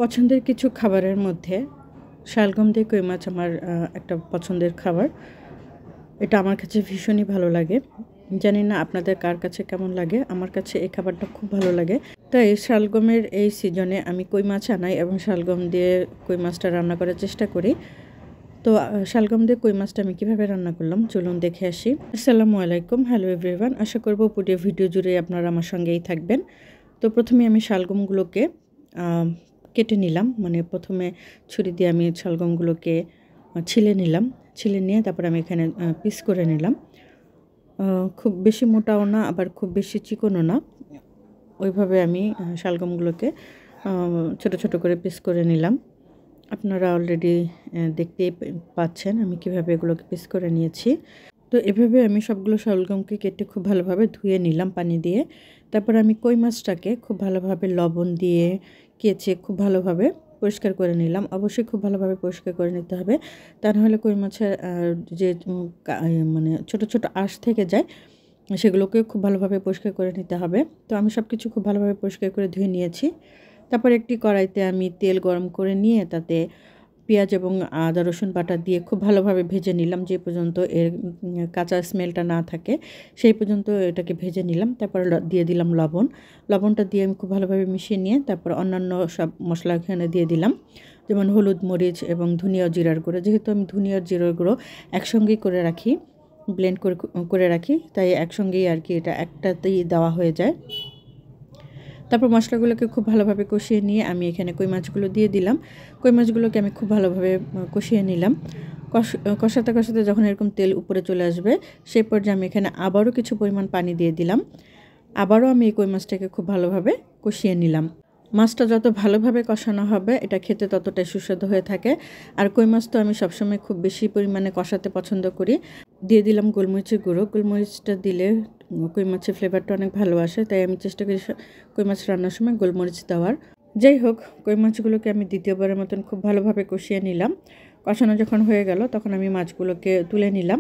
পছন্দের কিছু খাবারের মধ্যে শালগম দিয়ে কই মাছ আমার একটা পছন্দের খাবার। এটা আমার কাছে ভীষণই ভালো লাগে। জানি না আপনাদের কার কাছে কেমন লাগে, আমার কাছে এই খাবারটা খুব ভালো লাগে। তাই শালগমের এই সিজনে আমি কই মাছ আনাই এবং শালগম দিয়ে কই মাছটা রান্না করার চেষ্টা করি। তো শালগম দিয়ে কই মাছটা আমি কীভাবে রান্না করলাম চলুন দেখে আসি। আসসালামু আলাইকুম, হ্যালো এভরিওয়ান। আশা করব পুরো ভিডিও জুড়ে আপনারা আমার সঙ্গেই থাকবেন। তো প্রথমে আমি শালগমগুলোকে কেটে নিলাম, মানে প্রথমে ছুরি দিয়ে আমি শালগমগুলোকে ছিলে নিলাম। ছিলে নিয়ে তারপর আমি এখানে পিস করে নিলাম। খুব বেশি মোটাও না, আবার খুব বেশি চিকনও না, ওইভাবে আমি শালগমগুলোকে ছোট ছোট করে পিস করে নিলাম। আপনারা অলরেডি দেখতেই পাচ্ছেন আমি কিভাবে এগুলোকে পিস করে নিয়েছি। তো এভাবে আমি সবগুলো শালগমকে কেটে খুব ভালোভাবে ধুয়ে নিলাম পানি দিয়ে। তারপর আমি কই মাছটাকে খুব ভালোভাবে লবণ দিয়ে কেচে খুব ভালোভাবে পরিষ্কার করে নিলাম। অবশ্যই খুব ভালোভাবে পরিষ্কার করে নিতে হবে, তা নাহলে কই মাছের যে মানে ছোট ছোট আঁশ থেকে যায় সেগুলোকে খুব ভালোভাবে পরিষ্কার করে নিতে হবে। তো আমি সব কিছু খুব ভালোভাবে পরিষ্কার করে ধুয়ে নিয়েছি। তারপর একটি কড়াইতে আমি তেল গরম করে নিয়ে তাতে পেঁয়াজ এবং আদা রসুন বাটা দিয়ে খুব ভালোভাবে ভেজে নিলাম, যে পর্যন্ত এর কাঁচা স্মেলটা না থাকে সেই পর্যন্ত এটাকে ভেজে নিলাম। তারপর দিয়ে দিলাম লবণ। লবণটা দিয়ে আমি খুব ভালোভাবে মিশিয়ে নিয়ে তারপর অন্যান্য সব মশলা এখানে দিয়ে দিলাম, যেমন হলুদ, মরিচ এবং ধনিয়া জিরার গুঁড়ো। যেহেতু আমি ধনিয়া জিরার গুঁড়ো একসঙ্গেই করে রাখি, ব্লেন্ড করে রাখি, তাই একসঙ্গেই আর কি এটা একটাতেই দেওয়া হয়ে যায়। তারপর মশলাগুলোকে খুব ভালোভাবে কষিয়ে নিয়ে আমি এখানে কই মাছগুলো দিয়ে দিলাম। কই মাছগুলোকে আমি খুব ভালোভাবে কষিয়ে নিলাম। কষাতে কষাতে যখন এরকম তেল উপরে চলে আসবে সেই পর্যায়ে আমি এখানে আবারও কিছু পরিমাণ পানি দিয়ে দিলাম। আবারও আমি এই কই মাছটাকে খুব ভালোভাবে কষিয়ে নিলাম। মাছটা যত ভালোভাবে কষানো হবে এটা খেতে ততটাই সুস্বাদু হয়ে থাকে। আর কই মাছ তো আমি সবসময় খুব বেশি পরিমাণে কষাতে পছন্দ করি। দিয়ে দিলাম গোলমরিচের গুঁড়ো। গোলমরিচটা দিলে কই মাছের ফ্লেভারটা অনেক ভালো আসে, তাই আমি চেষ্টা করি কই মাছ রান্নার সময় গোলমরিচ দেওয়ার। যাই হোক, কই মাছগুলোকে আমি দ্বিতীয়বারের মতন খুব ভালোভাবে কষিয়ে নিলাম। কষানো যখন হয়ে গেল তখন আমি মাছগুলোকে তুলে নিলাম।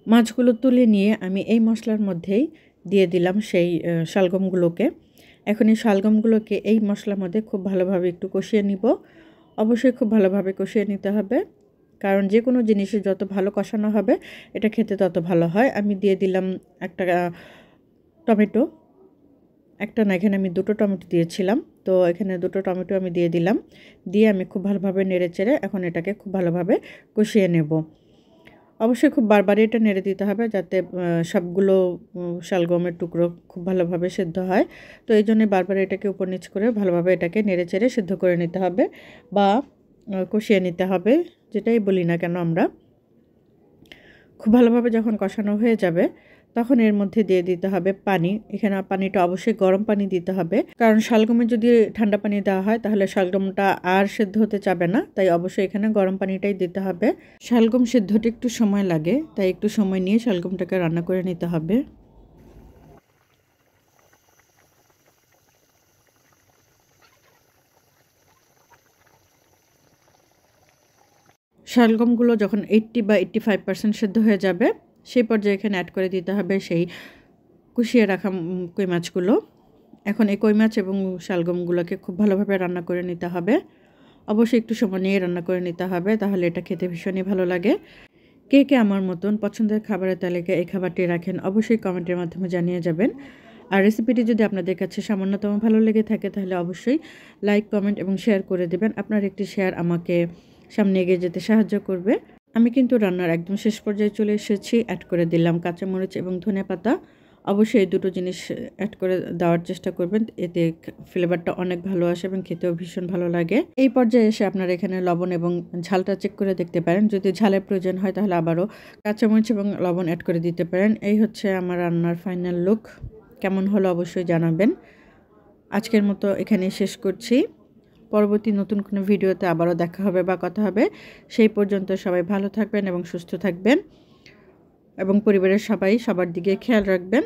মাছগুলো তুলে নিয়ে আমি এই মশলার মধ্যেই দিয়ে দিলাম সেই শালগমগুলোকে। এখন এই শালগমগুলোকে এই মশলার মধ্যে খুব ভালোভাবে একটু কষিয়ে নিব। অবশ্যই খুব ভালোভাবে কষিয়ে নিতে হবে, কারণ যে কোনো জিনিসের যত ভালো কষানো হবে এটা খেতে তত ভালো হয়। আমি দিয়ে দিলাম একটা টমেটো, একটা না, এখানে আমি দুটো টমেটো দিয়েছিলাম। তো এখানে দুটো টমেটো আমি দিয়ে দিলাম। দিয়ে আমি খুব ভালোভাবে নেড়ে চেড়ে এখন এটাকে খুব ভালোভাবে কষিয়ে নেব। অবশ্যই খুব বারবারই এটা নেড়ে দিতে হবে যাতে সবগুলো শালগমের টুকরো খুব ভালোভাবে সেদ্ধ হয়। তো এই জন্যে বারবার এটাকে উপর নিচ করে ভালোভাবে এটাকে নেড়ে চেড়ে সেদ্ধ করে নিতে হবে বা কষিয়ে নিতে হবে, যেটাই বলি না কেন আমরা। খুব ভালোভাবে যখন কষানো হয়ে যাবে তখন এর মধ্যে দিয়ে দিতে হবে পানি। এখানে পানিটা অবশ্যই গরম পানি দিতে হবে, কারণ শালগমে যদি ঠান্ডা পানি দেওয়া হয় তাহলে শালগমটা আর সেদ্ধ হতে চাবে না, তাই অবশ্যই এখানে গরম পানিটাই দিতে হবে। শালগম সেদ্ধতে একটু সময় লাগে, তাই একটু সময় নিয়ে শালগমটাকে রান্না করে নিতে হবে। শালগমগুলো যখন 80 বা 85% সেদ্ধ হয়ে যাবে সেই পর্যায়ে এখানে অ্যাড করে দিতে হবে সেই কষিয়ে রাখা কই মাছগুলো। এখন এই কই মাছ এবং শালগমগুলোকে খুব ভালোভাবে রান্না করে নিতে হবে। অবশ্যই একটু সময় নিয়ে রান্না করে নিতে হবে, তাহলে এটা খেতে ভীষণই ভালো লাগে। কে কে আমার মতন পছন্দের খাবারের তালিকায় এই খাবারটি রাখেন অবশ্যই কমেন্টের মাধ্যমে জানিয়ে যাবেন। আর রেসিপিটি যদি আপনাদের কাছে সামান্যতম ভালো লেগে থাকে তাহলে অবশ্যই লাইক, কমেন্ট এবং শেয়ার করে দেবেন। আপনার একটি শেয়ার আমাকে সামনে এগিয়ে যেতে সাহায্য করবে। আমি কিন্তু রান্নার একদম শেষ পর্যায়ে চলে এসেছি। অ্যাড করে দিলাম কাঁচামরিচ এবং ধনেপাতা। অবশ্যই এই দুটো জিনিস অ্যাড করে দেওয়ার চেষ্টা করবেন, এতে ফ্লেভারটা অনেক ভালো আসে এবং খেতেও ভীষণ ভালো লাগে। এই পর্যায়ে এসে আপনারা এখানে লবণ এবং ঝালটা চেক করে দেখতে পারেন। যদি ঝালের প্রয়োজন হয় তাহলে আবারও কাঁচামরিচ এবং লবণ অ্যাড করে দিতে পারেন। এই হচ্ছে আমার রান্নার ফাইনাল লুক। কেমন হলো অবশ্যই জানাবেন। আজকের মতো এখানেই শেষ করছি। পরবর্তী নতুন কোনো ভিডিওতে আবারও দেখা হবে বা কথা হবে। সেই পর্যন্ত সবাই ভালো থাকবেন এবং সুস্থ থাকবেন এবং পরিবারের সবাই সবার দিকে খেয়াল রাখবেন।